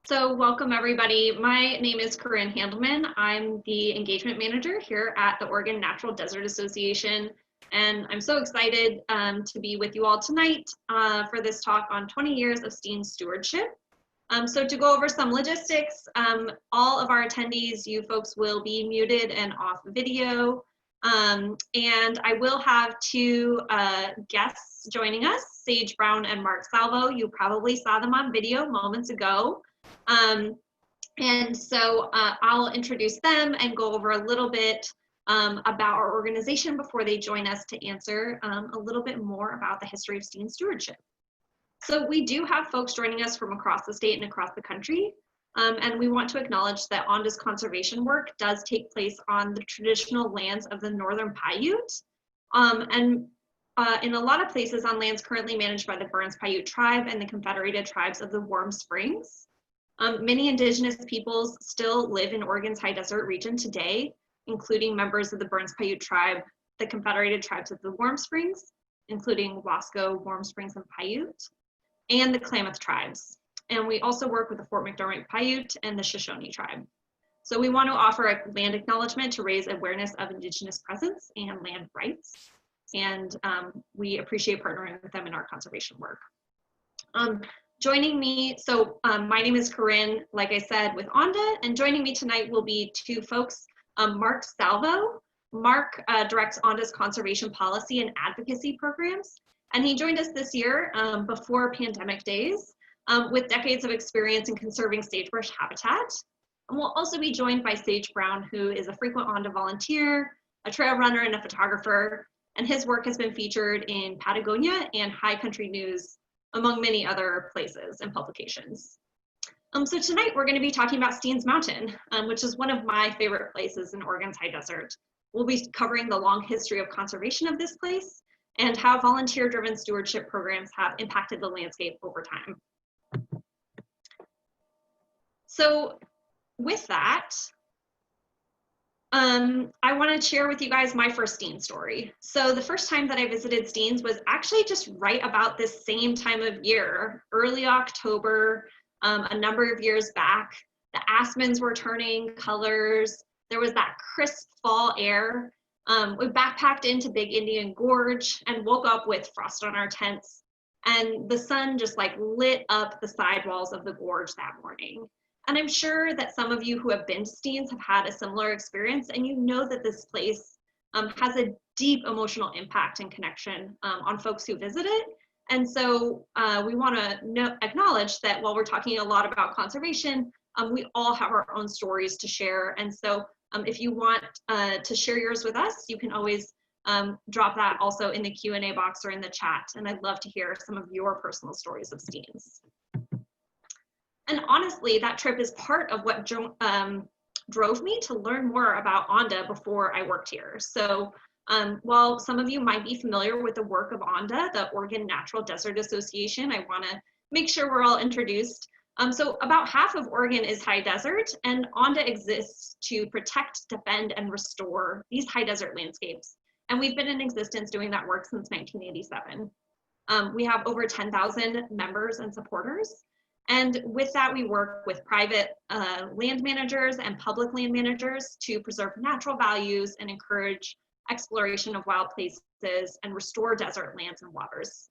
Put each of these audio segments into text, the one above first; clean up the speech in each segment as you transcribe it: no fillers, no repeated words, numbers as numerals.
So welcome everybody. My name is Corinne Handelman. I'm the engagement manager here at the Oregon Natural Desert Association. And I'm so excited to be with you all tonight for this talk on 20 years of Steens stewardship. So to go over some logistics, all of our attendees, you folks will be muted and off video. And I will have two guests joining us, Sage Brown and Mark Salvo. You probably saw them on video moments ago. And so I'll introduce them and go over a little bit about our organization before they join us to answer a little bit more about the history of Steens stewardship. So we do have folks joining us from across the state and across the country. And we want to acknowledge that ONDA's conservation work does take place on the traditional lands of the Northern Paiute. In a lot of places on lands currently managed by the Burns Paiute tribe and the Confederated Tribes of the Warm Springs. Many indigenous peoples still live in Oregon's high desert region today, including members of the Burns Paiute tribe, the Confederated Tribes of the Warm Springs, including Wasco, Warm Springs, and Paiute, and the Klamath tribes. And we also work with the Fort McDermott Paiute and the Shoshone tribe. So we want to offer a land acknowledgement to raise awareness of indigenous presence and land rights. And we appreciate partnering with them in our conservation work. Joining me, my name is Corinne, like I said, with ONDA, and joining me tonight will be two folks, Mark Salvo. Mark directs ONDA's conservation policy and advocacy programs, and he joined us this year before pandemic days with decades of experience in conserving sagebrush habitat. And we'll also be joined by Sage Brown, who is a frequent ONDA volunteer, a trail runner, and a photographer, and his work has been featured in Patagonia and High Country News, among many other places and publications. So tonight we're going to be talking about Steens Mountain, which is one of my favorite places in Oregon's high desert. We'll be covering the long history of conservation of this place and how volunteer-driven stewardship programs have impacted the landscape over time. So with that, I want to share with you guys my first Steens story. So the first time that I visited Steens was actually just right about this same time of year, early October, a number of years back. The aspens were turning colors. There was that crisp fall air. We backpacked into Big Indian Gorge and woke up with frost on our tents. And the sun just like lit up the sidewalls of the gorge that morning. And I'm sure that some of you who have been to Steens have had a similar experience, and you know that this place has a deep emotional impact and connection on folks who visit it. And so we want to acknowledge that while we're talking a lot about conservation, we all have our own stories to share. And so if you want to share yours with us, you can always drop that also in the Q&A box or in the chat. And I'd love to hear some of your personal stories of Steens. And honestly, that trip is part of what drove me to learn more about ONDA before I worked here. So while some of you might be familiar with the work of ONDA, the Oregon Natural Desert Association, I want to make sure we're all introduced. So about half of Oregon is high desert, and ONDA exists to protect, defend, and restore these high desert landscapes. And we've been in existence doing that work since 1987. We have over 10,000 members and supporters. And with that, we work with private land managers and public land managers to preserve natural values and encourage exploration of wild places and restore desert lands and waters.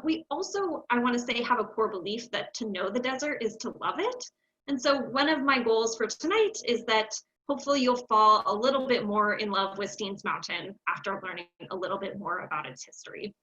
We also, I want to say, have a core belief that to know the desert is to love it. And so one of my goals for tonight is that hopefully you'll fall a little bit more in love with Steens Mountain after learning a little bit more about its history.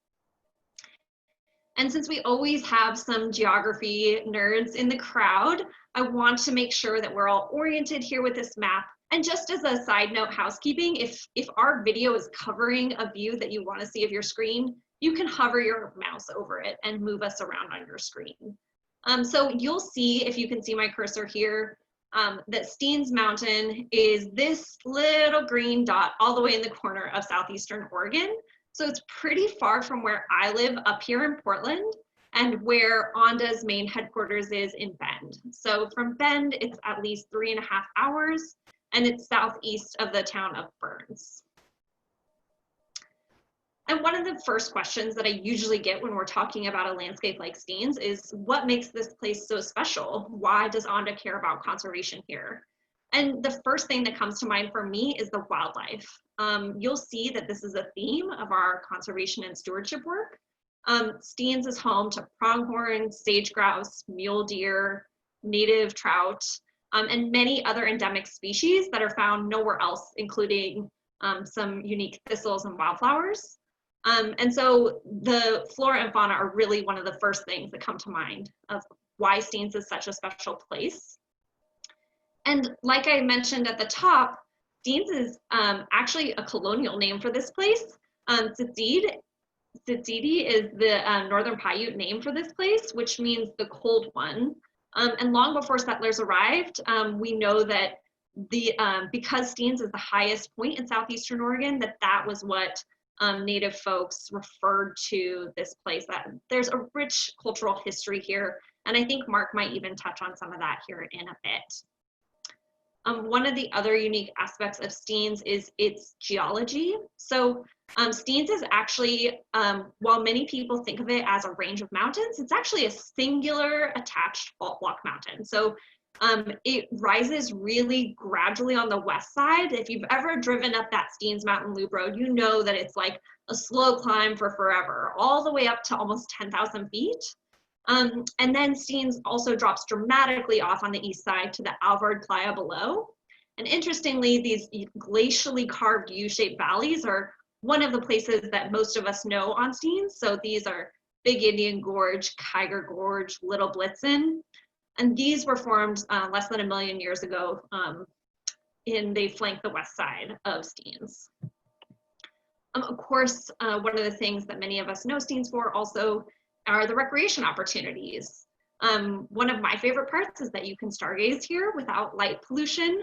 And since we always have some geography nerds in the crowd, I want to make sure that we're all oriented here with this map. And just as a side note housekeeping, if our video is covering a view that you want to see of your screen, you can hover your mouse over it and move us around on your screen. So you'll see, if you can see my cursor here, that Steens Mountain is this little green dot all the way in the corner of southeastern Oregon. So it's pretty far from where I live up here in Portland and where ONDA's main headquarters is in Bend. So from Bend, it's at least 3.5 hours, and it's southeast of the town of Burns. And one of the first questions that I usually get when we're talking about a landscape like Steens is, what makes this place so special? Why does ONDA care about conservation here? And the first thing that comes to mind for me is the wildlife. You'll see that this is a theme of our conservation and stewardship work. Steens is home to pronghorn, sage grouse, mule deer, native trout, and many other endemic species that are found nowhere else, including some unique thistles and wildflowers. And so the flora and fauna are really one of the first things that come to mind of why Steens is such a special place. And like I mentioned at the top, Steens is actually a colonial name for this place. Tzitzit is the Northern Paiute name for this place, which means the cold one. And long before settlers arrived, we know that because Steens is the highest point in southeastern Oregon, that was what Native folks referred to this place. That there's a rich cultural history here, and I think Mark might even touch on some of that here in a bit. One of the other unique aspects of Steens is its geology. So Steens is actually, while many people think of it as a range of mountains, it's actually a singular attached fault block mountain. So it rises really gradually on the west side. If you've ever driven up that Steens Mountain Loop Road, you know that it's like a slow climb for forever, all the way up to almost 10,000 feet. And then Steens also drops dramatically off on the east side to the Alvord Playa below. And interestingly, these glacially carved U-shaped valleys are one of the places that most of us know on Steens. So these are Big Indian Gorge, Kiger Gorge, Little Blitzen. And these were formed less than 1 million years ago, and they flank the west side of Steens. Of course, one of the things that many of us know Steens for also are the recreation opportunities. One of my favorite parts is that you can stargaze here without light pollution,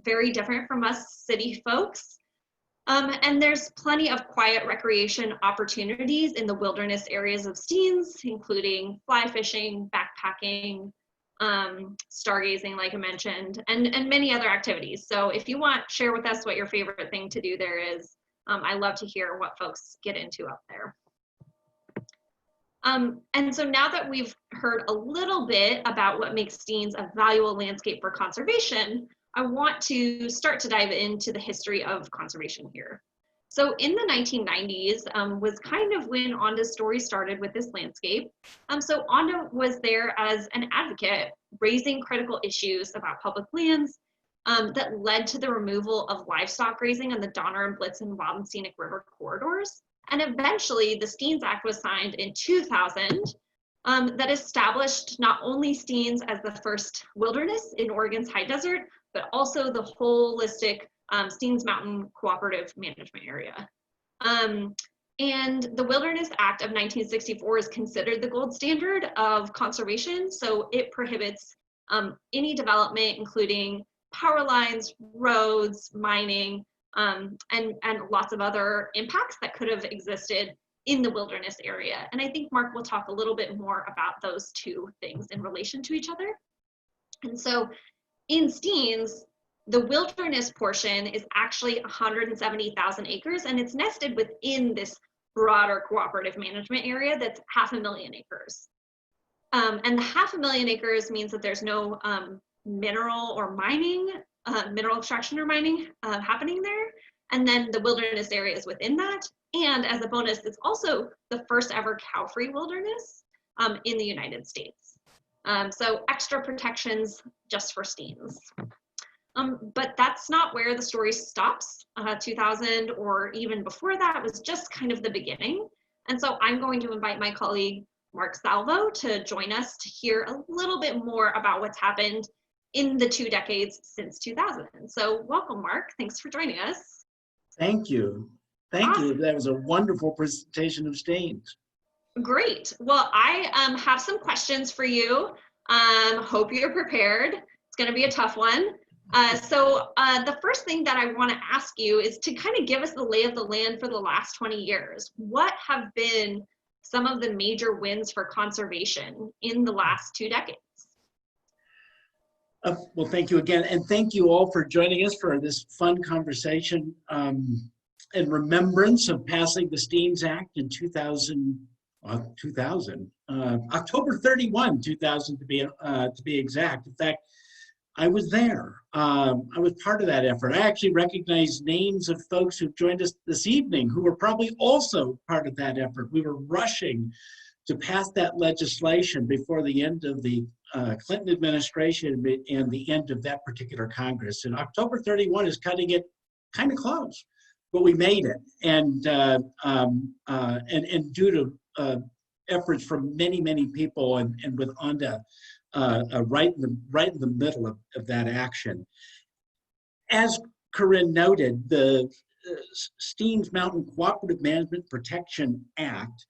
very different from us city folks. And there's plenty of quiet recreation opportunities in the wilderness areas of Steens, including fly fishing, backpacking, stargazing, like I mentioned, and many other activities. So if you want, share with us what your favorite thing to do there is. I love to hear what folks get into up there. And so now that we've heard a little bit about what makes Steens a valuable landscape for conservation, I want to start to dive into the history of conservation here. So in the 1990s was kind of when ONDA's story started with this landscape. So ONDA was there as an advocate, raising critical issues about public lands that led to the removal of livestock grazing on the Donner and Blitzen Wild and Scenic River corridors. And eventually the Steens Act was signed in 2000 that established not only Steens as the first wilderness in Oregon's high desert, but also the holistic Steens Mountain Cooperative Management Area. And the Wilderness Act of 1964 is considered the gold standard of conservation. So it prohibits any development, including power lines, roads, mining, and lots of other impacts that could have existed in the wilderness area. And I think Mark will talk a little bit more about those two things in relation to each other. And so in Steens, the wilderness portion is actually 170,000 acres, and it's nested within this broader cooperative management area that's 500,000 acres. And the 500,000 acres means that there's no mineral or mining, mineral extraction or mining happening there. And then the wilderness area is within that. And as a bonus, it's also the first ever cow-free wilderness in the United States. So extra protections just for Steens. But that's not where the story stops. 2000 or even before that was just kind of the beginning. And so I'm going to invite my colleague, Mark Salvo, to join us to hear a little bit more about what's happened in the 2 decades since 2000. So welcome, Mark. Thanks for joining us. Thank you. Thank you. That was a wonderful presentation of Steens. Great. Well, I have some questions for you. Hope you're prepared. It's going to be a tough one. So the first thing that I want to ask you is to kind of give us the lay of the land for the last 20 years. What have been some of the major wins for conservation in the last 2 decades? Well, thank you again. And thank you all for joining us for this fun conversation. in remembrance of passing the Steens Act in 2000, October 31, 2000 to be exact. In fact, I was there. I was part of that effort. I actually recognize names of folks who joined us this evening who were probably also part of that effort. We were rushing to pass that legislation before the end of the Clinton administration and the end of that particular Congress. And October 31 is cutting it kind of close, but we made it. And due to efforts from many people and with ONDA, right in the middle of that action. As Corinne noted, the Steens Mountain Cooperative Management Protection Act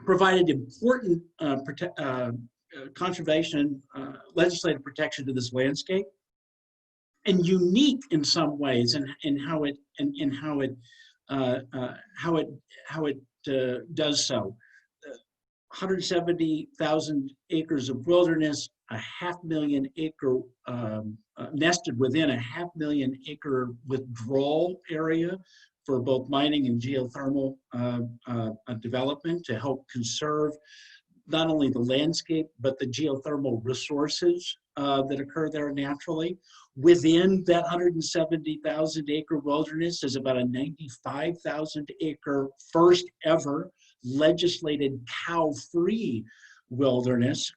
provided important conservation legislative protection to this landscape, and unique in some ways in how it does so. 170,000 acres of wilderness, a 500,000 acre nested within a 500,000 acre withdrawal area for both mining and geothermal development to help conserve not only the landscape, but the geothermal resources that occur there naturally. Within that 170,000 acre wilderness is about a 95,000 acre first ever legislated cow-free wilderness,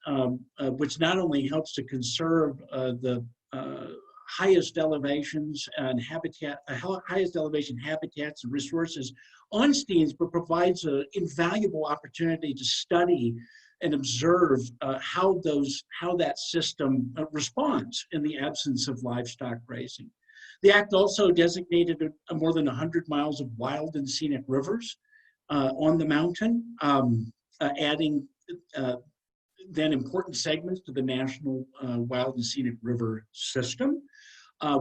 which not only helps to conserve the highest elevations and highest elevation habitats and resources on Steens, but provides an invaluable opportunity to study and observe how that system responds in the absence of livestock grazing. The act also designated more than 100 miles of wild and scenic rivers on the mountain, adding then important segments to the national wild and scenic river system.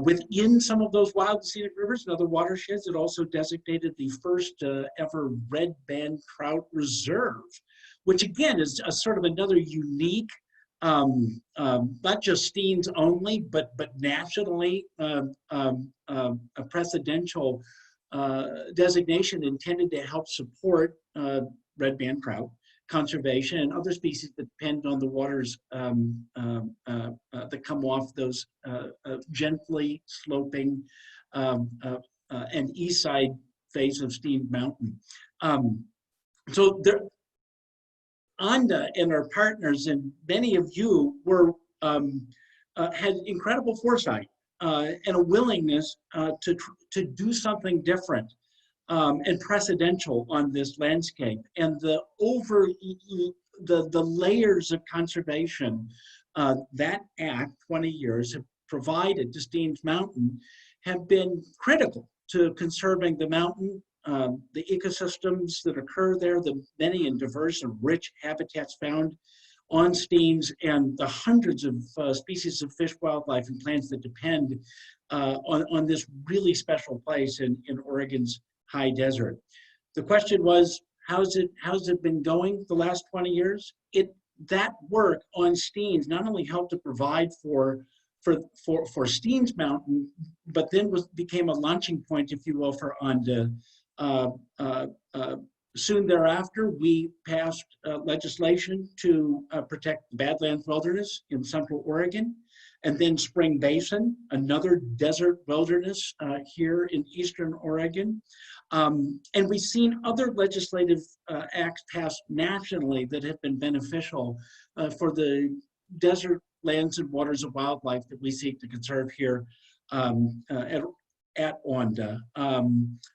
Within some of those wild and scenic rivers and other watersheds, it also designated the first ever red band trout reserve, which again is a sort of another unique, not just Steens only, but nationally a precedential designation intended to help support red band trout conservation and other species that depend on the waters that come off those gently sloping and east side face of Steens Mountain. So there, ONDA and our partners and many of you were had incredible foresight and a willingness to do something different and precedential on this landscape. And the layers of conservation that act, 20 years, have provided to Steens Mountain have been critical to conserving the mountain, the ecosystems that occur there, the many and diverse and rich habitats found on Steens, and the hundreds of species of fish, wildlife, and plants that depend on this really special place in Oregon's high desert. The question was, how's it been going the last 20 years? That work on Steens not only helped to provide for Steens Mountain, but then became a launching point, if you will, for ONDA. Soon thereafter, we passed legislation to protect the Badlands Wilderness in Central Oregon, and then Spring Basin, another desert wilderness here in Eastern Oregon. And we've seen other legislative acts passed nationally that have been beneficial for the desert lands and waters of wildlife that we seek to conserve here at ONDA.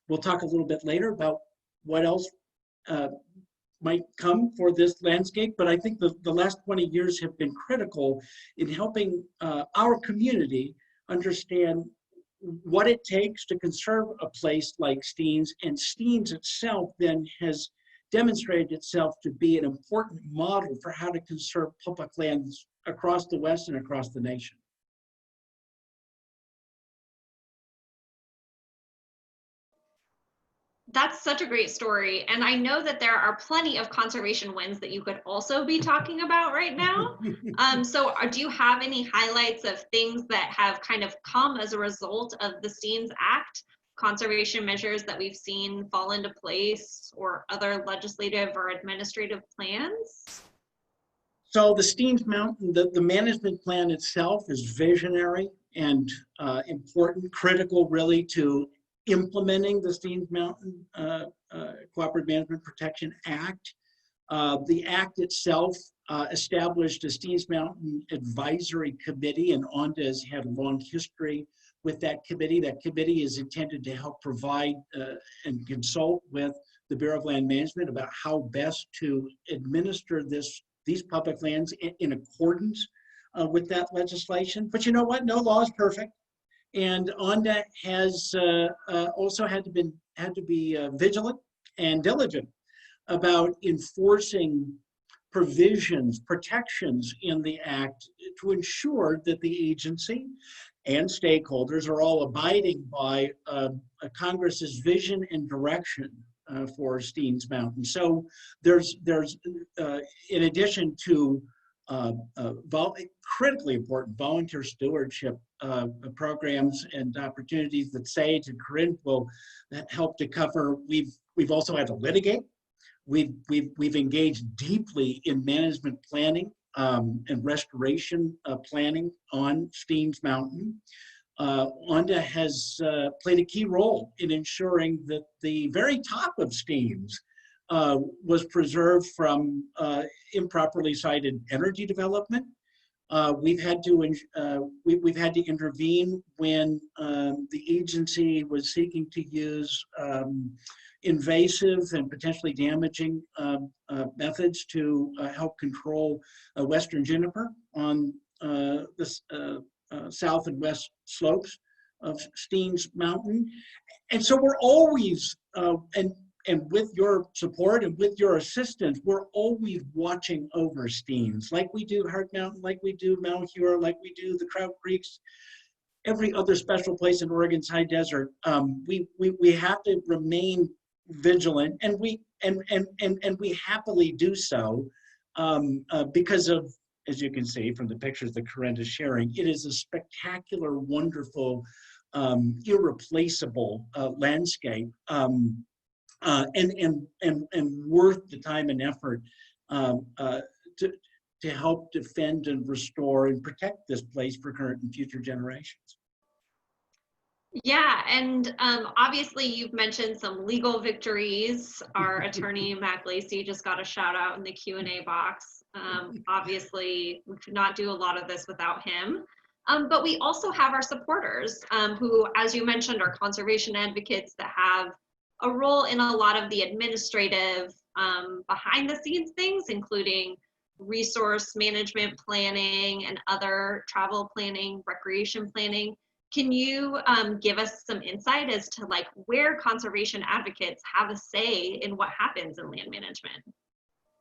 We'll talk a little bit later about what else might come for this landscape, but I think the last 20 years have been critical in helping our community understand what it takes to conserve a place like Steens, and Steens itself then has demonstrated itself to be an important model for how to conserve public lands across the West and across the nation. That's such a great story. And I know that there are plenty of conservation wins that you could also be talking about right now. So do you have any highlights of things that have kind of come as a result of the Steens Act? conservation measures that we've seen fall into place, or other legislative or administrative plans? So the Steens Mountain, the management plan itself is visionary and important, critical really to implementing the Steens Mountain Cooperative Management Protection Act. The act itself established a Steens Mountain Advisory Committee, and ONDA has had a long history with that committee. That committee is intended to help provide and consult with the Bureau of Land Management about how best to administer these public lands in accordance with that legislation. But you know what? No law is perfect. And ONDA has also had to be vigilant and diligent about enforcing provisions, protections in the act to ensure that the agency and stakeholders are all abiding by Congress's vision and direction for Steens Mountain. So there's in addition to critically important volunteer stewardship programs and opportunities that Sage and Corinne will help to cover, we've also had to litigate. We've engaged deeply in management planning and restoration planning on Steens Mountain. ONDA has played a key role in ensuring that the very top of Steens was preserved from improperly sited energy development. We've had to intervene when the agency was seeking to use invasive and potentially damaging methods to help control western juniper on the south and west slopes of Steens Mountain. And so we're always, and with your support and with your assistance, we're always watching over Steens, like we do Hart Mountain, like we do Mount Heuer, like we do the Trout Creeks, every other special place in Oregon's high desert. We have to remain vigilant, and we happily do so because of, as you can see from the pictures that Corinne is sharing, it is a spectacular, wonderful, irreplaceable landscape, and worth the time and effort to help defend and restore and protect this place for current and future generations. Yeah, and obviously you've mentioned some legal victories. Our attorney, Mac Lacey, just got a shout out in the Q&A box. Obviously, we could not do a lot of this without him. But we also have our supporters who, as you mentioned, are conservation advocates that have a role in a lot of the administrative behind the scenes things, including resource management planning and other travel planning, recreation planning. Can you give us some insight as to like where conservation advocates have a say in what happens in land management?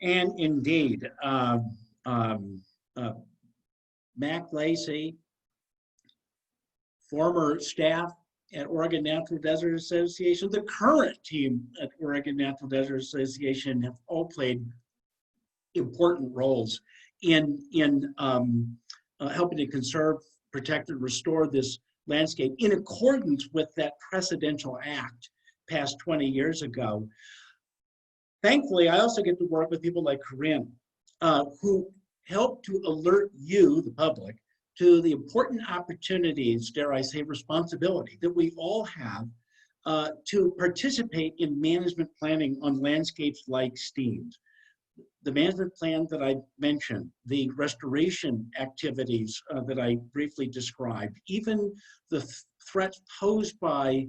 And indeed, Mac Lacey, former staff at Oregon Natural Desert Association, the current team at Oregon Natural Desert Association have all played important roles in helping to conserve, protect, and restore this landscape in accordance with that precedential act passed 20 years ago. Thankfully, I also get to work with people like Corinne, who help to alert you, the public, to the important opportunities, dare I say, responsibility that we all have to participate in management planning on landscapes like Steens. The management plan that I mentioned, the restoration activities that I briefly described, even the threats posed by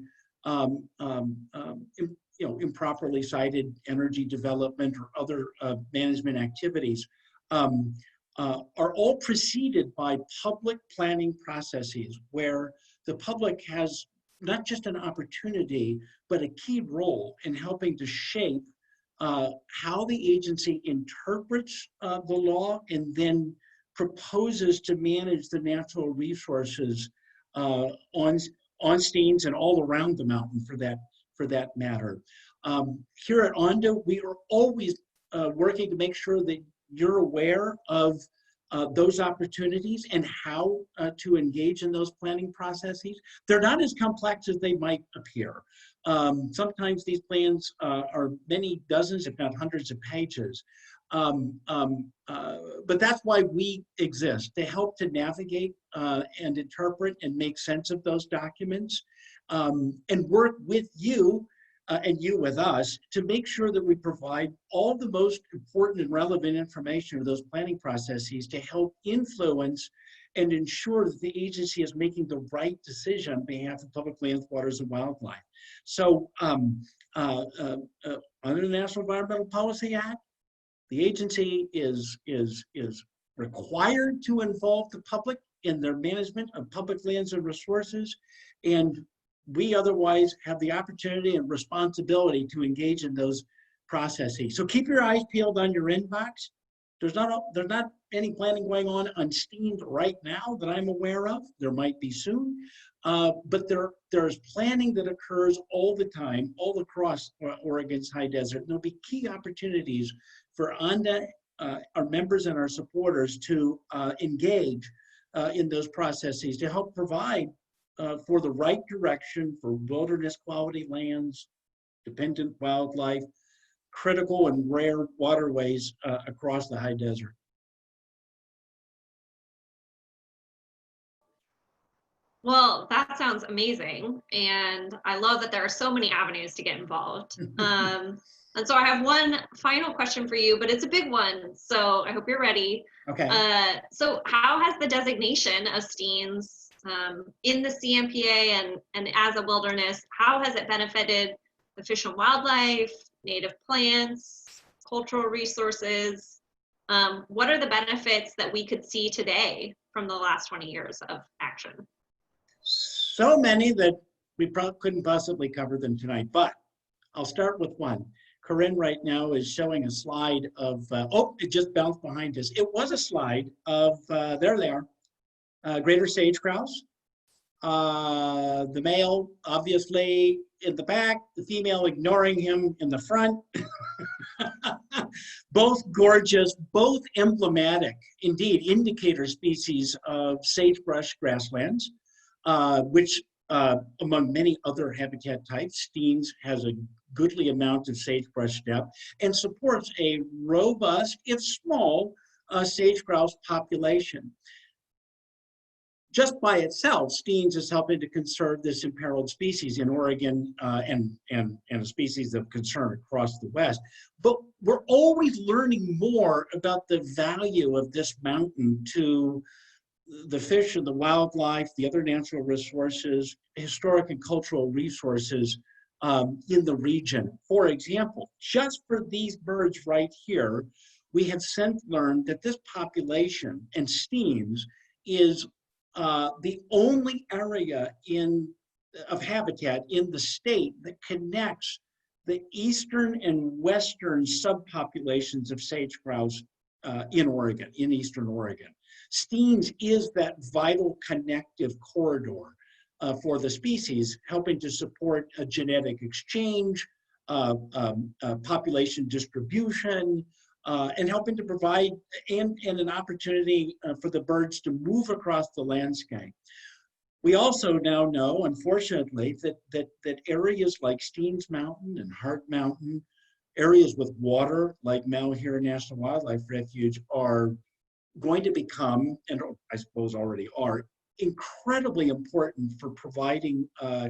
improperly sited energy development or other management activities are all preceded by public planning processes where the public has not just an opportunity, but a key role in helping to shape how the agency interprets the law and then proposes to manage the natural resources on Steens and all around the mountain for that matter. Here at ONDA, we are always working to make sure that you're aware of those opportunities and how to engage in those planning processes. They're not as complex as they might appear. Sometimes these plans are many dozens, if not hundreds of pages. But that's why we exist, to help to navigate and interpret and make sense of those documents, and work with you and you with us to make sure that we provide all the most important and relevant information of those planning processes to help influence and ensure that the agency is making the right decision on behalf of public lands, waters, and wildlife. So under the National Environmental Policy Act, the agency is required to involve the public in their management of public lands and resources, and we otherwise have the opportunity and responsibility to engage in those processes. So keep your eyes peeled on your inbox. There's not any planning going on Steens right now that I'm aware of. There might be soon, but there's planning that occurs all the time, all across Oregon's high desert. There'll be key opportunities for ONDA, our members and our supporters to engage in those processes to help provide for the right direction for wilderness quality lands, dependent wildlife, critical and rare waterways across the high desert. Well, that sounds amazing. And I love that there are so many avenues to get involved. And so I have one final question for you, but it's a big one. So I hope you're ready. Okay. So how has the designation of Steens in the CMPA and as a wilderness, how has it benefited the fish and wildlife, native plants, cultural resources? What are the benefits that we could see today from the last 20 years of action? So many that we probably couldn't possibly cover them tonight, but I'll start with one. Corinne right now is showing a slide of, oh, it just bounced behind us. It was a slide of, there they are, greater sage grouse. The male obviously in the back, the female ignoring him in the front. Both gorgeous, both emblematic, indeed, indicator species of sagebrush grasslands, which among many other habitat types, Steens has a goodly amount of sagebrush depth and supports a robust, if small, sage grouse population. Just by itself, Steens is helping to conserve this imperiled species in Oregon and a species of concern across the West. But we're always learning more about the value of this mountain to the fish and the wildlife, the other natural resources, historic and cultural resources in the region. For example, just for these birds right here, we have since learned that this population and Steens is the only area of habitat in the state that connects the eastern and western subpopulations of sage grouse in Oregon, in eastern Oregon. Steens is that vital connective corridor for the species, helping to support a genetic exchange, population distribution, and helping to provide and an opportunity for the birds to move across the landscape. We also now know, unfortunately, that areas like Steens Mountain and Hart Mountain, areas with water like Malheur National Wildlife Refuge, are going to become, and I suppose already are, incredibly important for providing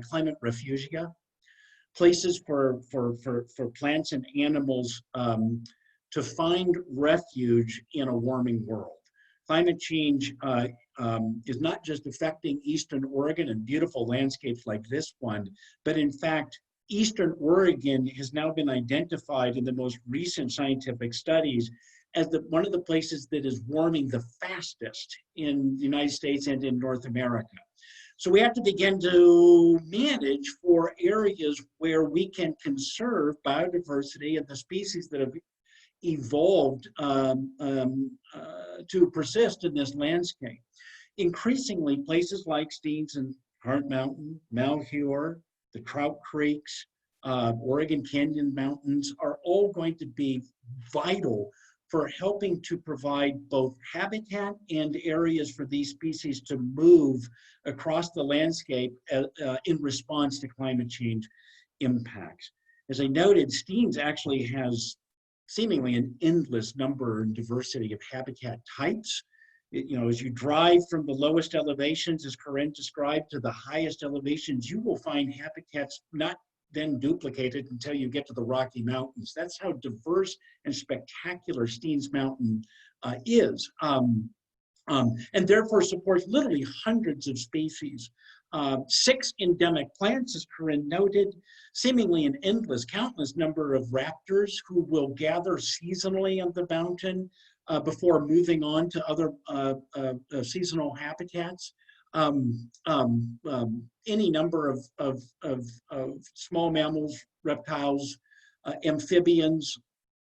climate refugia, places for plants and animals to find refuge in a warming world. Climate change is not just affecting Eastern Oregon and beautiful landscapes like this one, but in fact, Eastern Oregon has now been identified in the most recent scientific studies as one of the places that is warming the fastest in the United States and in North America. So we have to begin to manage for areas where we can conserve biodiversity and the species that have evolved to persist in this landscape. Increasingly, places like Steens and Hart Mountain, Malheur, the Trout Creeks, Oregon Canyon Mountains are all going to be vital for helping to provide both habitat and areas for these species to move across the landscape in response to climate change impacts. As I noted, Steens actually has seemingly an endless number and diversity of habitat types. As you drive from the lowest elevations, as Corinne described, to the highest elevations, you will find habitats not then duplicated until you get to the Rocky Mountains. That's how diverse and spectacular Steens Mountain is, and therefore supports literally hundreds of species. 6 endemic plants, as Corinne noted, seemingly an endless, countless number of raptors who will gather seasonally on the mountain before moving on to other seasonal habitats. Any number of small mammals, reptiles, amphibians,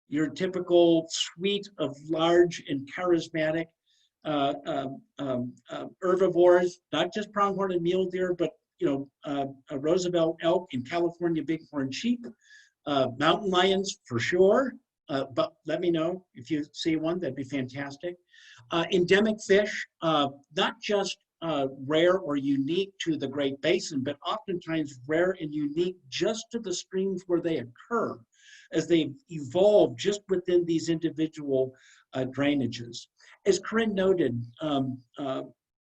your typical suite of large and charismatic herbivores, not just pronghorn mule deer, but Roosevelt elk and California bighorn sheep, mountain lions for sure. But let me know if you see one, that'd be fantastic. Endemic fish, not just rare or unique to the Great Basin, but oftentimes rare and unique just to the streams where they occur, as they evolve just within these individual drainages. As Corinne noted,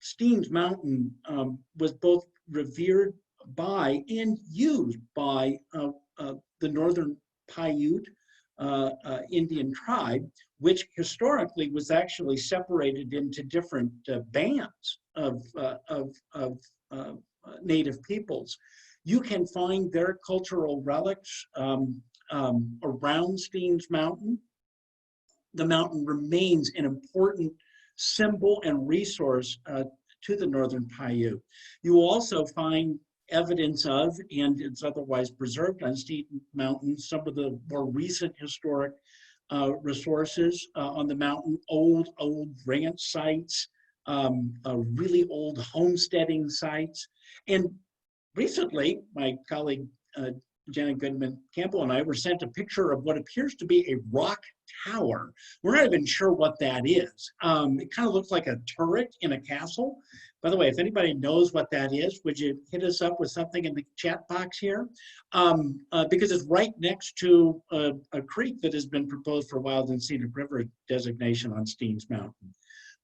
Steens Mountain was both revered by and used by the Northern Paiute Indian tribe, which historically was actually separated into different bands of native peoples. You can find their cultural relics around Steens Mountain. The mountain remains an important symbol and resource to the Northern Paiute. You will also find evidence of, and it's otherwise preserved on Steens Mountain, some of the more recent historic resources on the mountain, old ranch sites, really old homesteading sites. And recently, my colleague Janet Goodman Campbell and I were sent a picture of what appears to be a rock tower. We're not even sure what that is. It kind of looks like a turret in a castle. By the way, if anybody knows what that is, would you hit us up with something in the chat box here? Because it's right next to a creek that has been proposed for Wild and Scenic River designation on Steens Mountain.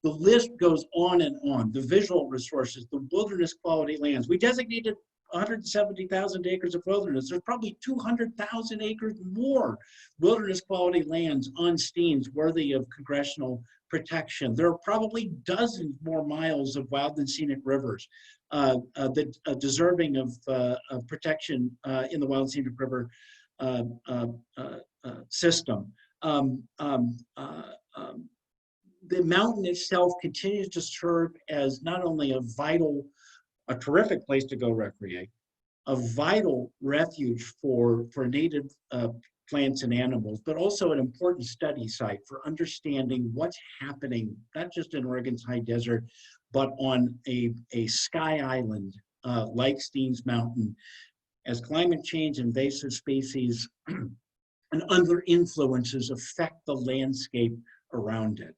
The list goes on and on. The visual resources, the wilderness quality lands. We designated 170,000 acres of wilderness. There's probably 200,000 acres more wilderness quality lands on Steens worthy of congressional protection. There are probably dozens more miles of wild and scenic rivers that deserving of protection in the Wild and Scenic River system. The mountain itself continues to serve as not only a terrific place to go recreate, a vital refuge for native plants and animals, but also an important study site for understanding what's happening, not just in Oregon's high desert, but on a sky island like Steens Mountain, as climate change, invasive species, and other influences affect the landscape around it.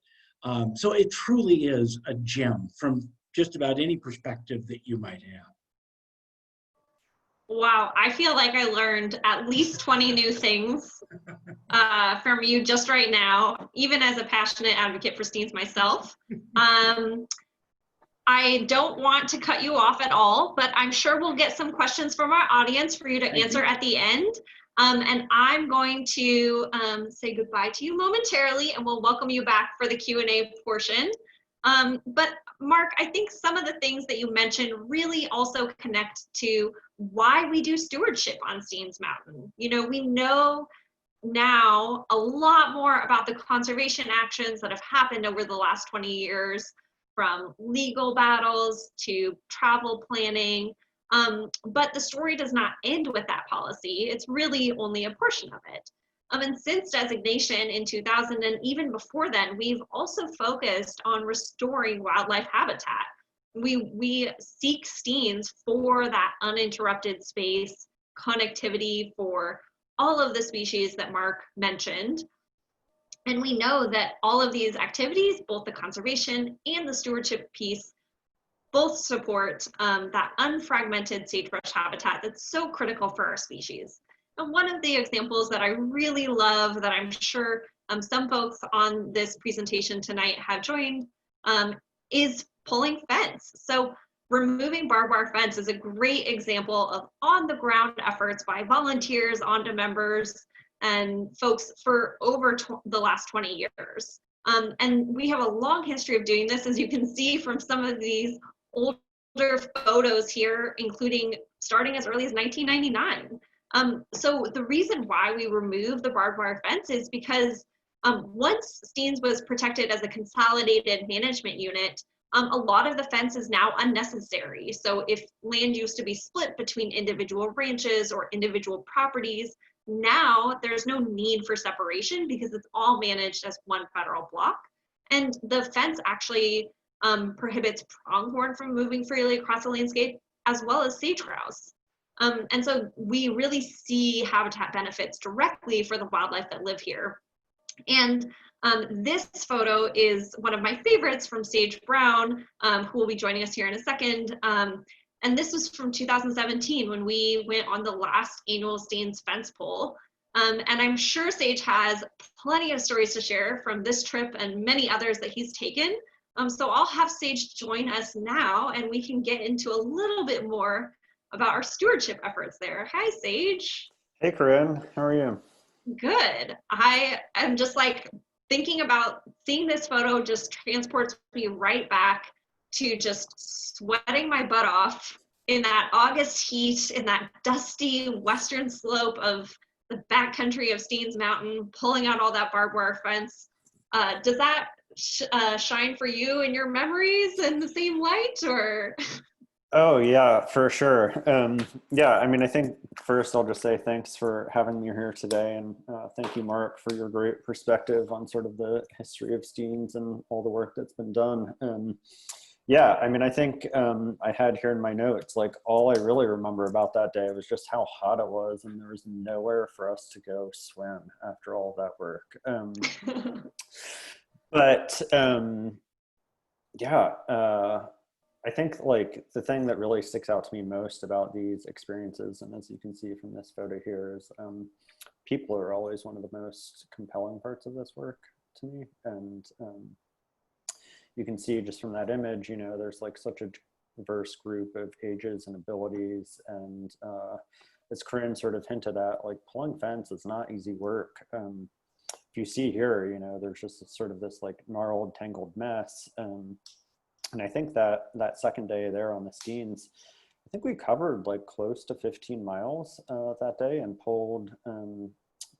So it truly is a gem from just about any perspective that you might have. Wow, I feel like I learned at least 20 new things from you just right now, even as a passionate advocate for Steens myself. I don't want to cut you off at all, but I'm sure we'll get some questions from our audience for you to answer at the end. And I'm going to say goodbye to you momentarily, and we'll welcome you back for the Q&A portion. But Mark, I think some of the things that you mentioned really also connect to why we do stewardship on Steens Mountain. You know, we know now a lot more about the conservation actions that have happened over the last 20 years, from legal battles to travel planning. But the story does not end with that policy. It's really only a portion of it. And since designation in 2000 and even before then, we've also focused on restoring wildlife habitat. We seek Steens for that uninterrupted space, connectivity for all of the species that Mark mentioned. And we know that all of these activities, both the conservation and the stewardship piece, both support that unfragmented sagebrush habitat that's so critical for our species. And one of the examples that I really love that I'm sure some folks on this presentation tonight have joined is pulling fence. So removing barbed wire fence is a great example of on the ground efforts by volunteers, ONDA members, and folks for over the last 20 years. And we have a long history of doing this, as you can see from some of these older photos here, including starting as early as 1999. So the reason why we removed the barbed wire fence is because once Steens was protected as a consolidated management unit, a lot of the fence is now unnecessary. So if land used to be split between individual ranches or individual properties, now there's no need for separation because it's all managed as one federal block. And the fence actually prohibits pronghorn from moving freely across the landscape, as well as sage grouse. And so we really see habitat benefits directly for the wildlife that live here. And this photo is one of my favorites from Sage Brown, who will be joining us here in a second. And this was from 2017 when we went on the last annual Steens fence pull. And I'm sure Sage has plenty of stories to share from this trip and many others that he's taken. So I'll have Sage join us now and we can get into a little bit more about our stewardship efforts there. Hi, Sage. Hey, Corinne, how are you? Good. I am just like thinking about seeing this photo just transports me right back to just sweating my butt off in that August heat, in that dusty western slope of the backcountry of Steens Mountain, pulling out all that barbed wire fence. Does that shine for you in your memories in the same light, or? Oh, yeah, for sure. Yeah, I mean, I think first I'll just say thanks for having me here today. And thank you, Mark, for your great perspective on sort of the history of Steens and all the work that's been done. Yeah, I mean, I think I had here in my notes, like all I really remember about that day was just how hot it was and there was nowhere for us to go swim after all that work. But yeah, I think like the thing that really sticks out to me most about these experiences, and as you can see from this photo here, is people are always one of the most compelling parts of this work to me. And you can see just from that image, you know, there's like such a diverse group of ages and abilities. And as Corinne sort of hinted at, like pulling fence is not easy work. If you see here, you know, there's just sort of this like gnarled, tangled mess. And I think that that second day there on the Steens, I think we covered like close to 15 miles that day and pulled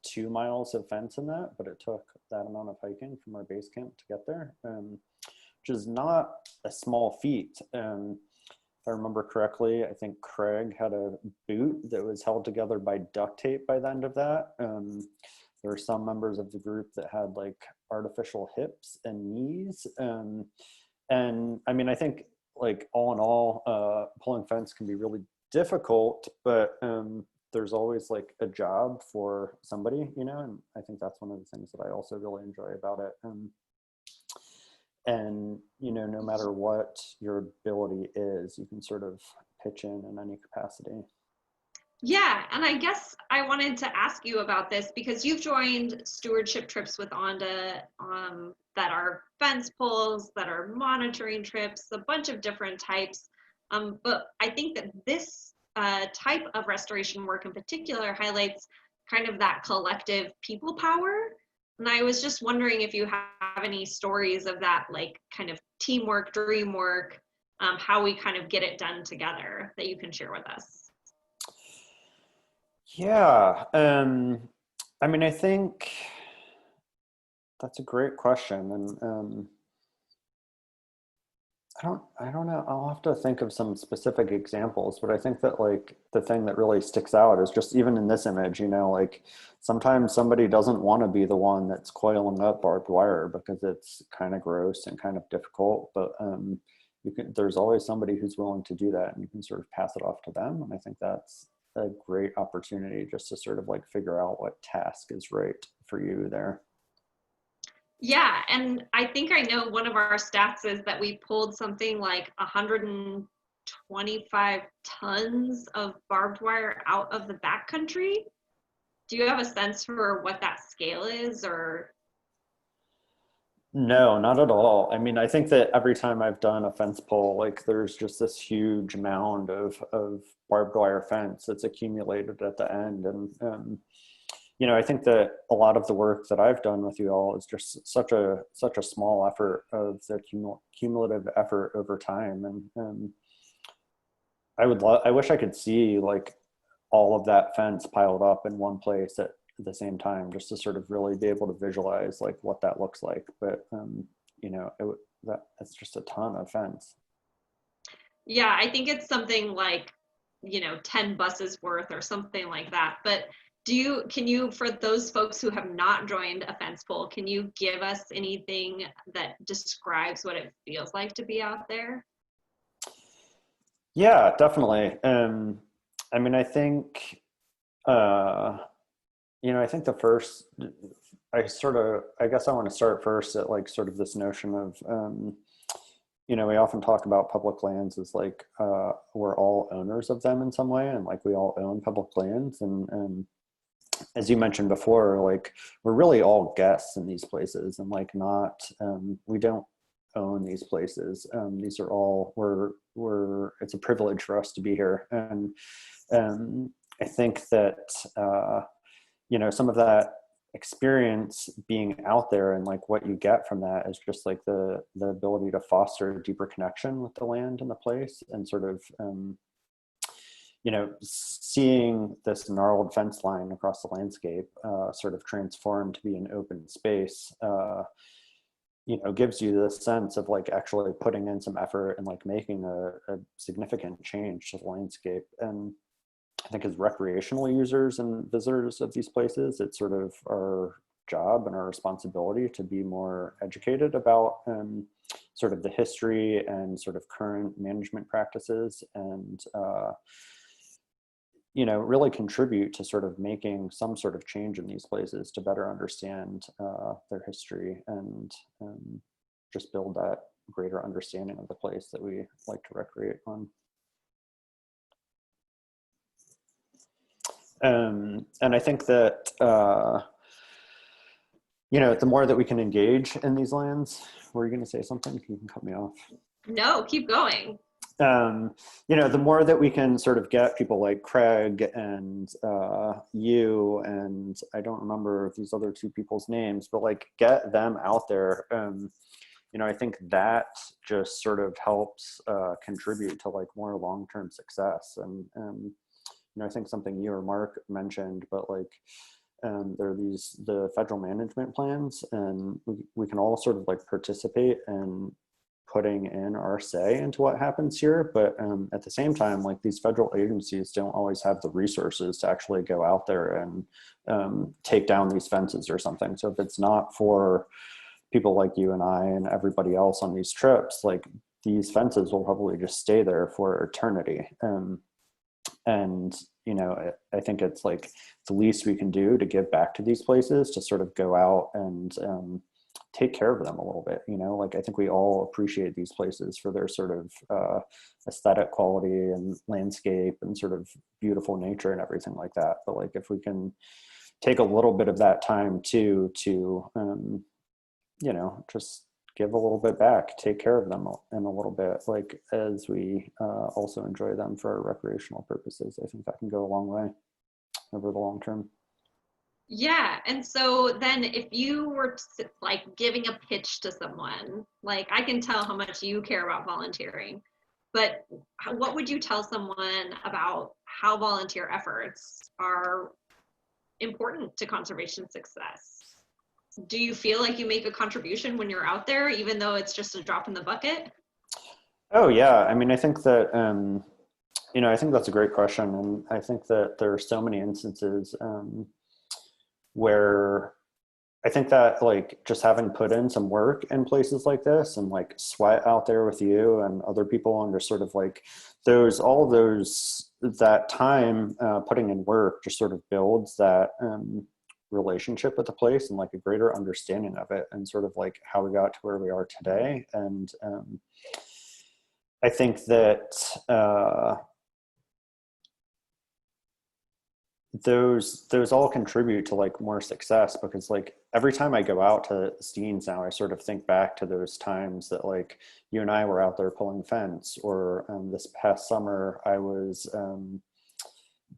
2 miles of fence in that, but it took that amount of hiking from our base camp to get there, which is not a small feat. If I remember correctly, I think Craig had a boot that was held together by duct tape by the end of that. There were some members of the group that had like artificial hips and knees. And I mean, I think like all in all, pulling fence can be really difficult, but there's always like a job for somebody, you know, and I think that's one of the things that I also really enjoy about it. And, you know, no matter what your ability is, you can sort of pitch in any capacity. Yeah, and I guess I wanted to ask you about this because you've joined stewardship trips with ONDA that are fence pulls, that are monitoring trips, a bunch of different types. But I think that this type of restoration work in particular highlights kind of that collective people power. And I was just wondering if you have any stories of that, like kind of teamwork, dream work, how we kind of get it done together that you can share with us. Yeah, I mean, I think that's a great question, and I don't know. I'll have to think of some specific examples, but I think that like the thing that really sticks out is just even in this image, you know, like sometimes somebody doesn't want to be the one that's coiling up barbed wire because it's kind of gross and kind of difficult, but there's always somebody who's willing to do that, and you can sort of pass it off to them. And I think that's a great opportunity just to sort of like figure out what task is right for you there. Yeah, and I think I know one of our stats is that we pulled something like 125 tons of barbed wire out of the backcountry. Do you have a sense for what that scale is, or? No, not at all. I mean, I think that every time I've done a fence pull, like there's just this huge mound of barbed wire fence that's accumulated at the end. And, I think that a lot of the work that I've done with you all is just such a small effort of the cumulative effort over time. And I wish I could see like all of that fence piled up in one place at the same time, just to sort of really be able to visualize like what that looks like. But that's just a ton of fence. Yeah, I think it's something like, 10 buses worth or something like that. But can you, for those folks who have not joined a fence poll, can you give us anything that describes what it feels like to be out there? Yeah, definitely. I mean, I think the first, I guess I want to start first at like sort of this notion of, we often talk about public lands as like we're all owners of them in some way, and like we all own public lands. And as you mentioned before, like we're really all guests in these places, and like not, we don't own these places. These are all, it's a privilege for us to be here. And I think that, some of that experience being out there and like what you get from that is just like the ability to foster a deeper connection with the land and the place, and sort of seeing this gnarled fence line across the landscape sort of transformed to be an open space gives you this sense of like actually putting in some effort and like making a significant change to the landscape. And I think as recreational users and visitors of these places, it's sort of our job and our responsibility to be more educated about sort of the history and sort of current management practices, and really contribute to sort of making some sort of change in these places to better understand their history, and just build that greater understanding of the place that we like to recreate on. And I think that, the more that we can engage in these lands, were you going to say something? You can cut me off. No, keep going. The more that we can sort of get people like Craig and you, and I don't remember these other two people's names, but like get them out there. I think that just sort of helps contribute to like more long-term success. And I think something you or Mark mentioned, but like there are the federal management plans, and we can all sort of like participate in putting in our say into what happens here. But at the same time, like these federal agencies don't always have the resources to actually go out there and take down these fences or something. So if it's not for people like you and I and everybody else on these trips, like these fences will probably just stay there for eternity. And I think it's like the least we can do to give back to these places, to sort of go out and take care of them a little bit. Like I think we all appreciate these places for their sort of aesthetic quality and landscape and sort of beautiful nature and everything like that. But like if we can take a little bit of that time to just give a little bit back, take care of them in a little bit, like as we also enjoy them for recreational purposes, I think that can go a long way over the long term. Yeah, and so then if you were like giving a pitch to someone, like I can tell how much you care about volunteering, but what would you tell someone about how volunteer efforts are important to conservation success? Do you feel like you make a contribution when you're out there, even though it's just a drop in the bucket? Oh yeah, I mean, I think that I think that's a great question, and I think that there are so many instances where I think that like just having put in some work in places like this and like sweat out there with you and other people, and just sort of like that time putting in work just sort of builds that relationship with the place and like a greater understanding of it and sort of like how we got to where we are today. And I think that those all contribute to like more success, because like every time I go out to Steens now, I sort of think back to those times that like you and I were out there pulling fence, or this past summer I was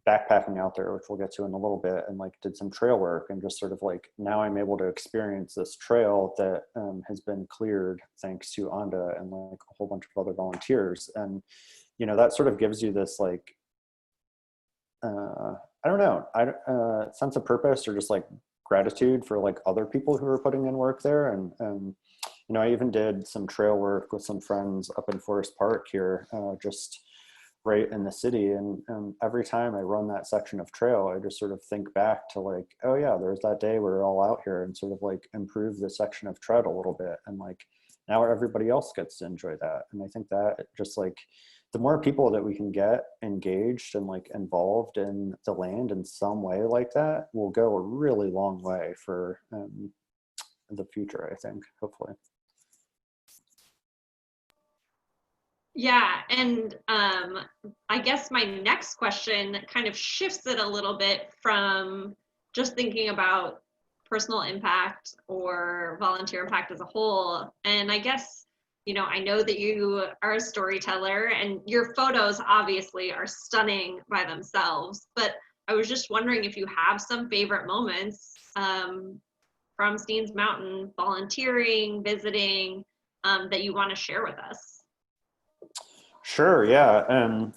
backpacking out there, which we'll get to in a little bit, and like did some trail work, and just sort of like now I'm able to experience this trail that has been cleared thanks to ONDA and like a whole bunch of other volunteers. And you know, that sort of gives you this like I don't know, sense of purpose, or just like gratitude for like other people who are putting in work there. And you know, I even did some trail work with some friends up in Forest Park here, just right in the city. And every time I run that section of trail, I just sort of think back to like, oh yeah, there's that day we were all out here and sort of like improve the section of tread a little bit. And like now everybody else gets to enjoy that. And I think that just like the more people that we can get engaged and like involved in the land in some way like that will go a really long way for the future, I think, hopefully. Yeah, and I guess my next question kind of shifts it a little bit from just thinking about personal impact or volunteer impact as a whole. And I guess, you know, I know that you are a storyteller and your photos obviously are stunning by themselves, but I was just wondering if you have some favorite moments from Steens Mountain, volunteering, visiting, that you want to share with us. Sure, yeah.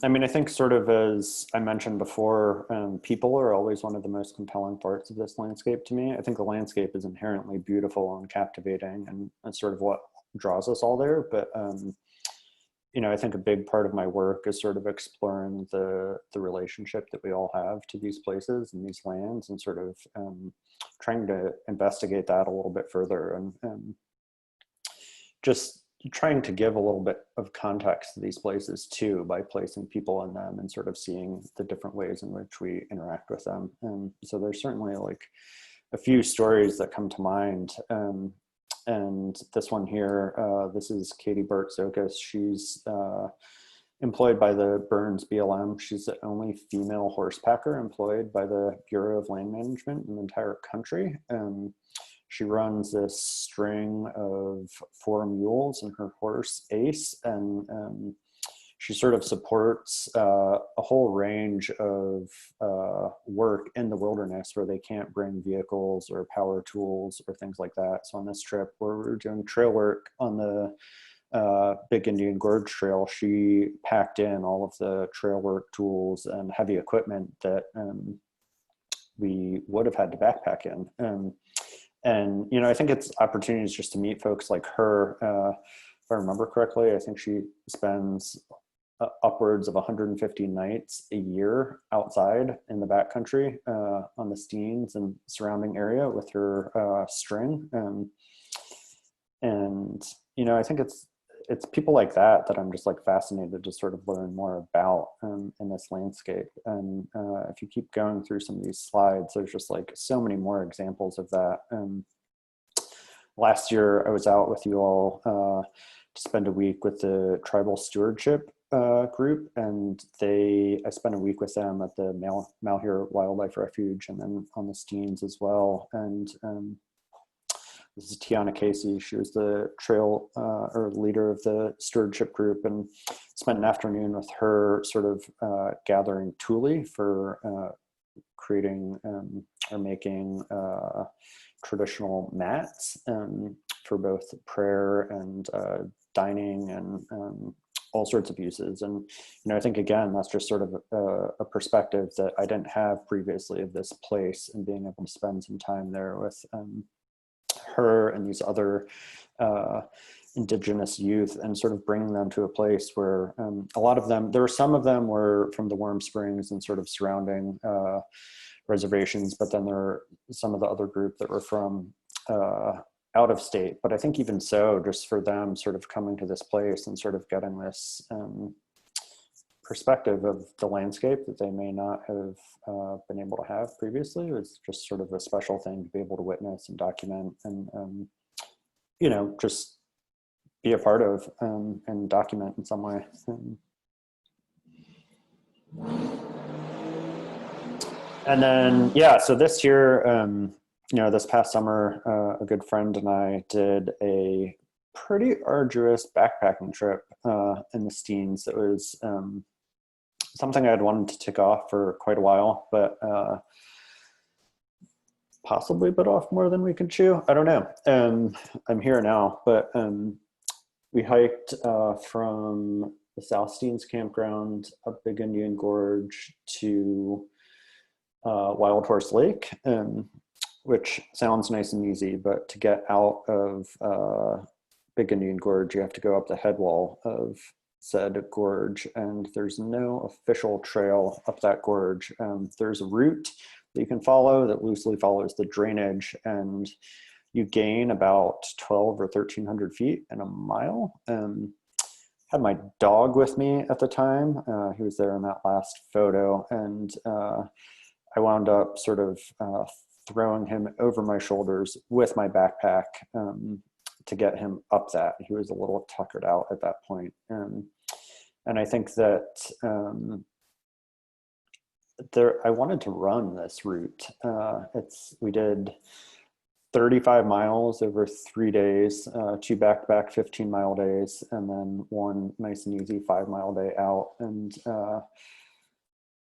I mean, I think sort of as I mentioned before, people are always one of the most compelling parts of this landscape to me. I think the landscape is inherently beautiful and captivating, and that's sort of what draws us all there. But, you know, I think a big part of my work is sort of exploring the relationship that we all have to these places and these lands, and sort of trying to investigate that a little bit further, and just trying to give a little bit of context to these places too, by placing people in them and sort of seeing the different ways in which we interact with them. And so there's certainly like a few stories that come to mind. And this one here, this is Katie Burt-Zokas. She's employed by the Burns BLM. She's the only female horsepacker employed by the Bureau of Land Management in the entire country. She runs this string of 4 mules and her horse Ace, and she sort of supports a whole range of work in the wilderness where they can't bring vehicles or power tools or things like that. So on this trip where we're doing trail work on the Big Indian Gorge Trail, she packed in all of the trail work tools and heavy equipment that we would have had to backpack in. And, you know, I think it's opportunities just to meet folks like her. If I remember correctly, I think she spends upwards of 150 nights a year outside in the backcountry on the Steens and surrounding area with her string. And, you know, I think it's people like that that I'm just like fascinated to sort of learn more about in this landscape. And if you keep going through some of these slides, there's just like so many more examples of that. Last year I was out with you all to spend a week with the Tribal Stewardship group, and I spent a week with them at the Malheur Wildlife Refuge, and then on the Steens as well. And this is Tiana Casey. She was the trail or leader of the stewardship group, and spent an afternoon with her sort of gathering tule for creating or making traditional mats for both prayer and dining and all sorts of uses. And, you know, I think, again, that's just sort of a perspective that I didn't have previously of this place, and being able to spend some time there with her and these other indigenous youth, and sort of bringing them to a place where a lot of them, some of them were from the Warm Springs and sort of surrounding reservations, but then there are some of the other group that were from out of state. But I think even so, just for them sort of coming to this place and sort of getting this perspective of the landscape that they may not have been able to have previously. It was just sort of a special thing to be able to witness and document and you know, just be a part of and document in some way. And then, yeah, so this year, you know, this past summer, a good friend and I did a pretty arduous backpacking trip in the Steens. It was something I had wanted to tick off for quite a while, but possibly bit off more than we could chew. I don't know. I'm here now, but we hiked from the South Steens campground up Big Indian Gorge to Wild Horse Lake, which sounds nice and easy, but to get out of Big Indian Gorge, you have to go up the head wall of said gorge, and there's no official trail up that gorge. There's a route that you can follow that loosely follows the drainage, and you gain about 12 or 1,300 feet in a mile. Had my dog with me at the time. He was there in that last photo, and I wound up sort of throwing him over my shoulders with my backpack to get him up that. He was a little tuckered out at that point. And I think that I wanted to run this route. We did 35 miles over 3 days, 2 back-to-back 15-mile days, and then one nice and easy 5-mile day out. And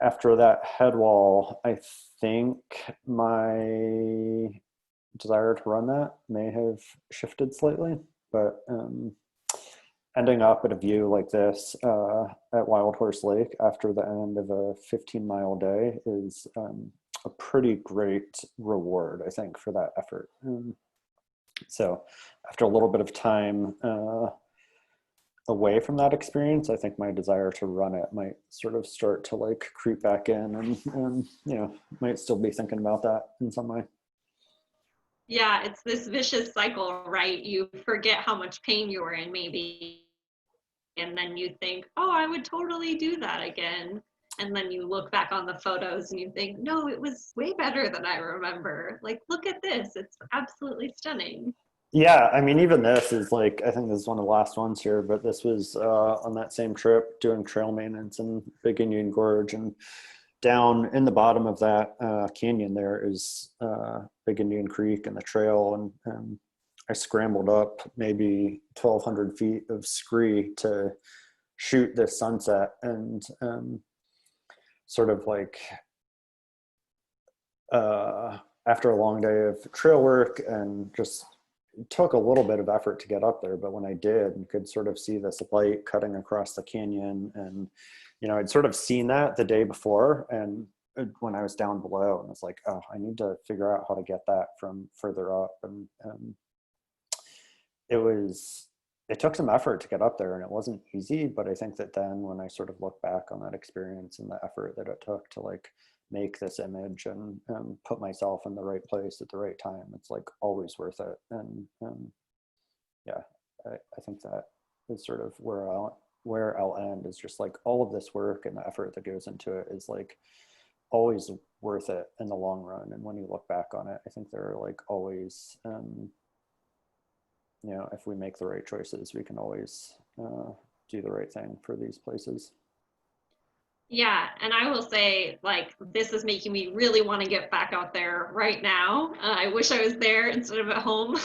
after that head wall, I think my desire to run that may have shifted slightly, but ending up at a view like this at Wild Horse Lake after the end of a 15-mile day is a pretty great reward, I think, for that effort. So after a little bit of time away from that experience, I think my desire to run it might sort of start to like creep back in, and you know, might still be thinking about that in some way. Yeah, it's this vicious cycle, right? You forget how much pain you were in maybe, and then you think, oh, I would totally do that again. And then you look back on the photos and you think, no, it was way better than I remember. Like, look at this, it's absolutely stunning. Yeah, I mean, even this is like, I think this is one of the last ones here, but this was on that same trip doing trail maintenance in Big Indian Gorge, and down in the bottom of that canyon there is Big Indian Creek and the trail, and I scrambled up maybe 1,200 feet of scree to shoot this sunset, and sort of like after a long day of trail work, and just took a little bit of effort to get up there, but when I did, you could sort of see this light cutting across the canyon, and you know, I'd sort of seen that the day before, and when I was down below, and it's like, oh, I need to figure out how to get that from further up, and it took some effort to get up there, and it wasn't easy, but I think that then when I sort of look back on that experience and the effort that it took to like make this image and put myself in the right place at the right time, it's like always worth it. And yeah, I think that is sort of where I'll end, is just like all of this work and the effort that goes into it is like always worth it in the long run. And when you look back on it, I think there are like always, you know, if we make the right choices, we can always do the right thing for these places. Yeah, and I will say, like, this is making me really want to get back out there right now. I wish I was there instead of at home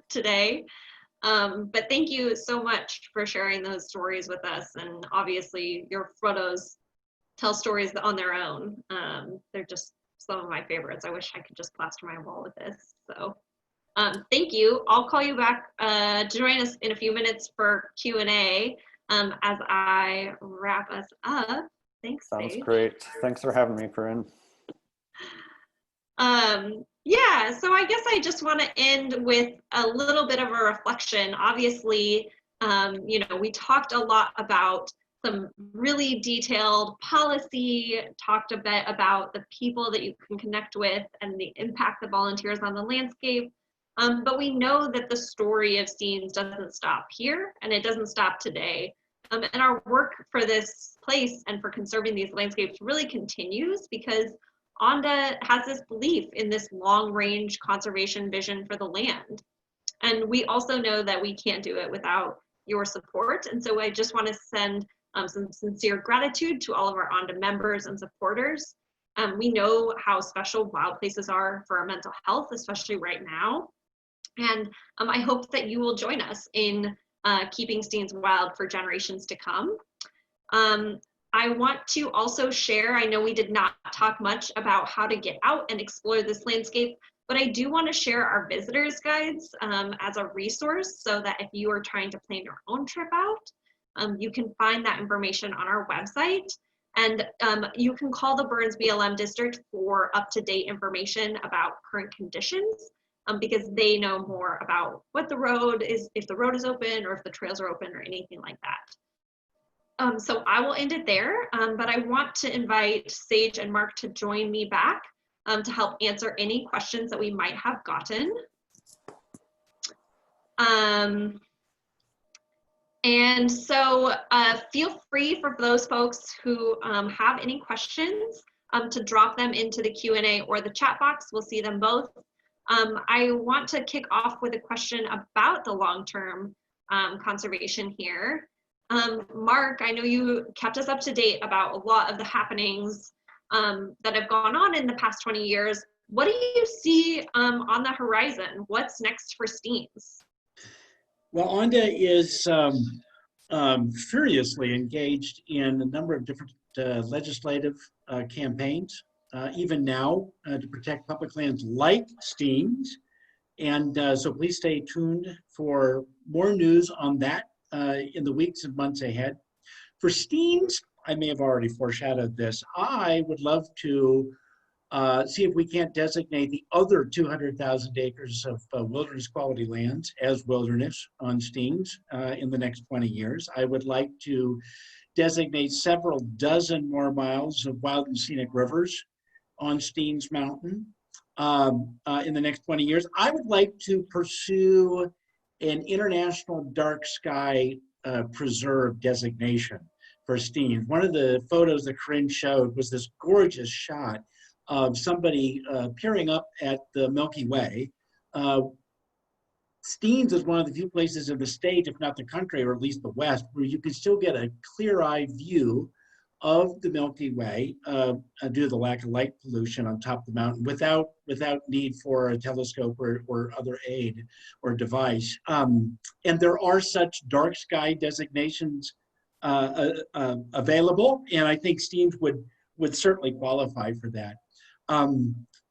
today. But thank you so much for sharing those stories with us. And obviously your photos tell stories on their own. They're just some of my favorites. I wish I could just plaster my wall with this. So thank you. I'll call you back to join us in a few minutes for Q&A as I wrap us up. Thanks, Sounds Dave. great. Thanks for having me, Corinne. Yeah, so I guess I just want to end with a little bit of a reflection. Obviously, you know, we talked a lot about some really detailed policy, talked a bit about the people that you can connect with and the impact of volunteers on the landscape. But we know that the story of Steens doesn't stop here, and it doesn't stop today. And our work for this place and for conserving these landscapes really continues because ONDA has this belief in this long-range conservation vision for the land. And we also know that we can't do it without your support. And so I just want to send some sincere gratitude to all of our ONDA members and supporters. We know how special wild places are for our mental health, especially right now. And I hope that you will join us in keeping Steens wild for generations to come. I want to also share, I know we did not talk much about how to get out and explore this landscape, but I do want to share our visitors guides as a resource so that if you are trying to plan your own trip out, you can find that information on our website. And you can call the Burns BLM district for up-to-date information about current conditions because they know more about what the road is, if the road is open or if the trails are open or anything like that. So I will end it there, but I want to invite Sage and Mark to join me back to help answer any questions that we might have gotten. And so feel free for those folks who have any questions to drop them into the Q&A or the chat box. We'll see them both. I want to kick off with a question about the long-term conservation here. Mark, I know you kept us up to date about a lot of the happenings that have gone on in the past 20 years. What do you see on the horizon? What's next for Steens? Well, ONDA is furiously engaged in a number of different legislative campaigns, even now to protect public lands like Steens. And so please stay tuned for more news on that in the weeks and months ahead. For Steens, I may have already foreshadowed this. I would love to see if we can't designate the other 200,000 acres of wilderness quality lands as wilderness on Steens in the next 20 years. I would like to designate several dozen more miles of wild and scenic rivers on Steens Mountain in the next 20 years. I would like to pursue an international dark sky preserve designation for Steens. One of the photos that Corinne showed was this gorgeous shot of somebody peering up at the Milky Way. Steens is one of the few places in the state, if not the country, or at least the West, where you can still get a clear-eyed view of the Milky Way due to the lack of light pollution on top of the mountain without need for a telescope or other aid or device. And there are such dark sky designations available, and I think Steens would certainly qualify for that.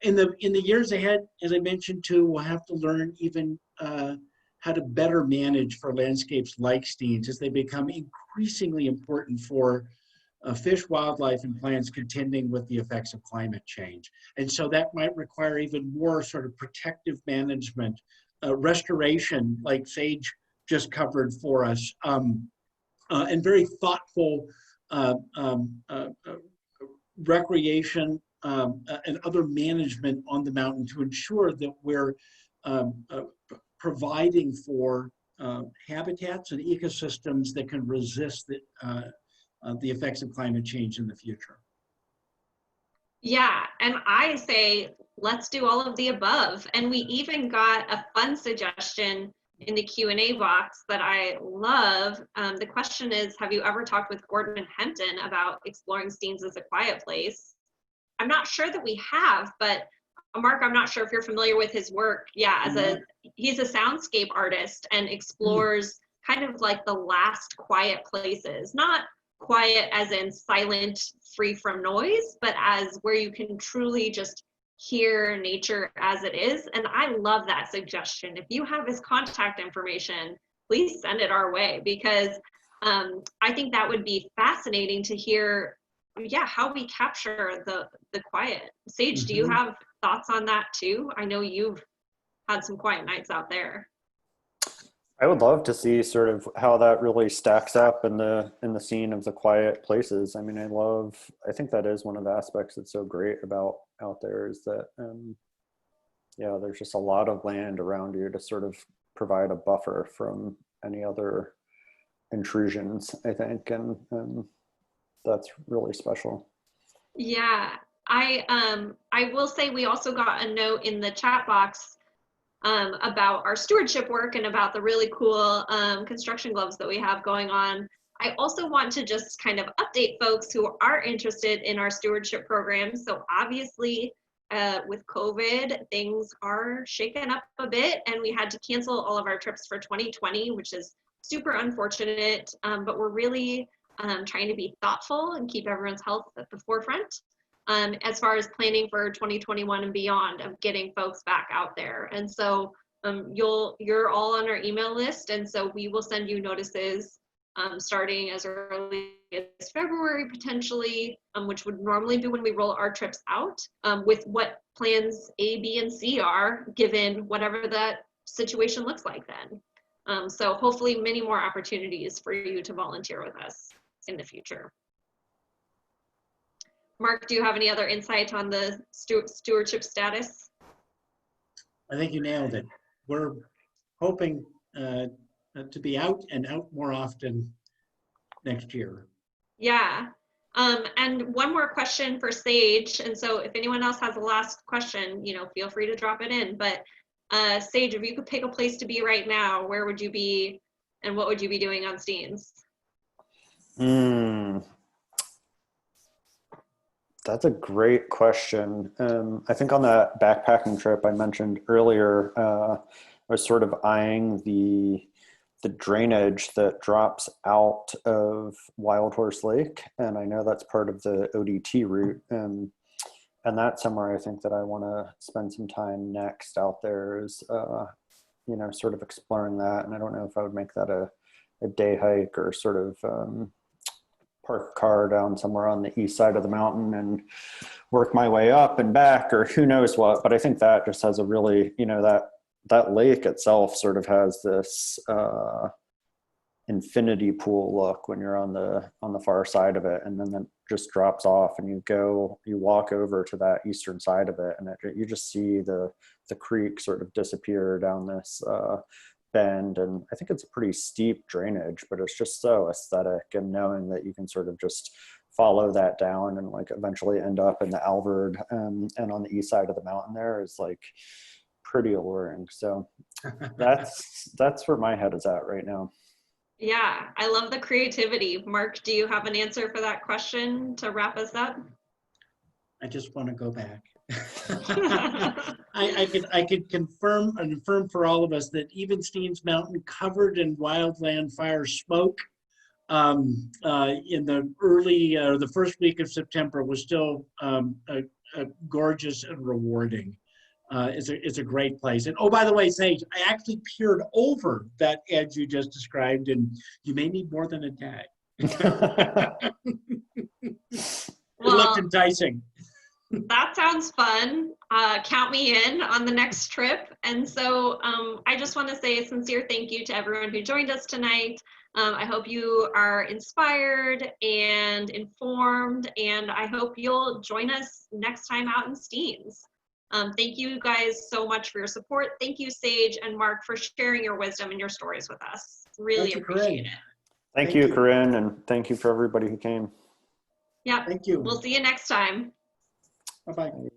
In the years ahead, as I mentioned too, we'll have to learn even how to better manage for landscapes like Steens as they become increasingly important for fish, wildlife, and plants contending with the effects of climate change. And so that might require even more sort of protective management, restoration, like Sage just covered for us, and very thoughtful recreation and other management on the mountain to ensure that we're providing for habitats and ecosystems that can resist the effects of climate change in the future. Yeah, and I say, let's do all of the above. And we even got a fun suggestion in the Q&A box that I love. The question is, have you ever talked with Gordon and Hempton about exploring Steens as a quiet place? I'm not sure that we have, but Mark, I'm not sure if you're familiar with his work. Yeah, he's a soundscape artist and explores kind of like the last quiet places, not quiet as in silent, free from noise, but as where you can truly just hear nature as it is. And I love that suggestion. If you have his contact information, please send it our way, because I think that would be fascinating to hear, yeah, how we capture the quiet. Sage, do you have thoughts on that too? I know you've had some quiet nights out there. I would love to see sort of how that really stacks up in the scene of the quiet places. I mean, I think that is one of the aspects that's so great about out there is that, yeah, there's just a lot of land around you to sort of provide a buffer from any other intrusions, I think, and that's really special. Yeah, I will say we also got a note in the chat box about our stewardship work and about the really cool construction gloves that we have going on. I also want to just kind of update folks who are interested in our stewardship program. So obviously with COVID, things are shaken up a bit and we had to cancel all of our trips for 2020, which is super unfortunate, but we're really trying to be thoughtful and keep everyone's health at the forefront. As far as planning for 2021 and beyond of getting folks back out there. And so you're all on our email list. And so we will send you notices starting as early as February potentially, which would normally be when we roll our trips out with what plans A, B, and C are given whatever that situation looks like then. So hopefully many more opportunities for you to volunteer with us in the future. Mark, do you have any other insight on the stewardship status? I think you nailed it. We're hoping to be out and out more often next year. Yeah. And one more question for Sage. And so if anyone else has a last question, you know, feel free to drop it in. But Sage, if you could pick a place to be right now, where would you be and what would you be doing on Steens? That's a great question. I think on that backpacking trip I mentioned earlier, I was sort of eyeing the drainage that drops out of Wild Horse Lake, and I know that's part of the ODT route, and that's somewhere I think that I want to spend some time next out there is, you know, sort of exploring that. And I don't know if I would make that a day hike or sort of park a car down somewhere on the east side of the mountain and work my way up and back, or who knows what. But I think that just has a really, you know, that lake itself sort of has this infinity pool look when you're on the far side of it, and then it just drops off and you walk over to that eastern side of it, and you just see the creek sort of disappear down this bend. And I think it's a pretty steep drainage, but it's just so aesthetic, and knowing that you can sort of just follow that down and like eventually end up in the Alvord and on the east side of the mountain there is like pretty alluring. So that's where my head is at right now. Yeah, I love the creativity. Mark, do you have an answer for that question to wrap us up? I just want to go back. I could confirm and affirm for all of us that even Steens Mountain, covered in wildland fire smoke, in the early the first week of September was still gorgeous and rewarding. It's a great place. And oh, by the way, Sage, I actually peered over that edge you just described, and you may need more than a tag. It looked enticing. That sounds fun. Count me in on the next trip. And so I just want to say a sincere thank you to everyone who joined us tonight. I hope you are inspired and informed, and I hope you'll join us next time out in Steens. Thank you guys so much for your support. Thank you, Sage and Mark, for sharing your wisdom and your stories with us. Really appreciate it. Thank you, Corinne, and thank you for everybody who came. Yeah. Thank you. We'll see you next time. Bye-bye.